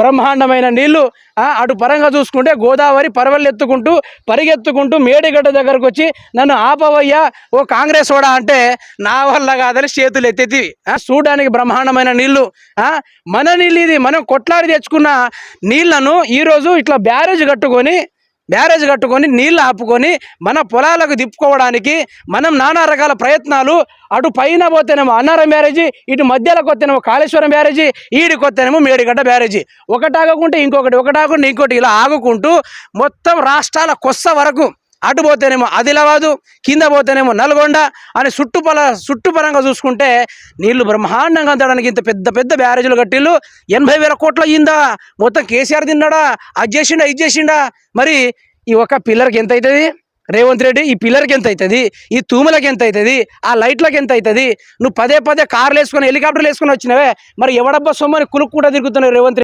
బ్రహ్మాండమైన నీళ్లు. అటు పరంగా చూసుకుంటే గోదావరి పరవళ్ళు ఎత్తుకుంటూ పరిగెత్తుకుంటూ మేడిగడ్డ దగ్గరకు వచ్చి నన్ను ఆపవయ్యా ఓ కాంగ్రెస్ ఓడా అంటే నా వల్ల కాదని చేతులు ఎత్తెత్తి చూడడానికి బ్రహ్మాండమైన నీళ్లు. మన నీళ్ళు ఇది, మనం కొట్లాడి తెచ్చుకున్న నీళ్లను ఈరోజు ఇట్లా బ్యారేజ్ కట్టుకొని నీళ్ళు ఆపుకొని మన పొలాలకు తిప్పుకోవడానికి మనం నానా రకాల ప్రయత్నాలు. అటు పైన పోతేనేమో అన్నారం బ్యారేజీ, ఇటు మధ్యలోకి వస్తేనేమో కాళేశ్వరం బ్యారేజీ, ఈడికి వస్తేనేమో మేడిగడ్డ బ్యారేజీ. ఒకటి ఆగకుంటే ఇంకొకటి, ఒకటి ఆగకుంటే ఇంకోటి, ఇలా ఆగుకుంటూ మొత్తం రాష్ట్రాల కొస్స వరకు అటు పోతేనేమో ఆదిలాబాదు, కింద పోతేనేమో నల్గొండ అని చుట్టుపరంగా చూసుకుంటే నీళ్లు బ్రహ్మాండంగా అందడానికి ఇంత పెద్ద పెద్ద బ్యారేజీలు కట్టిళ్ళు. 80,000 కోట్ల అయ్యిందా? మొత్తం కేసీఆర్ తిన్నాడా? అది చేసిండా, ఇది చేసిండా? మరి ఈ ఒక్క పిల్లర్కి ఎంత అవుతుంది రేవంత్ రెడ్డి? ఈ పిల్లర్కి ఎంత అవుతుంది? ఈ తూములకి ఎంత అవుతుంది? ఆ లైట్లకి ఎంత అవుతుంది? నువ్వు పదే కార్లు వేసుకొని హెలికాప్టర్లు వేసుకొని వచ్చినవే, మరి ఎవడబ్బా సొమ్మని కులుక్కుంటా తిరుగుతున్నావు రేవంత్ రెడ్డి?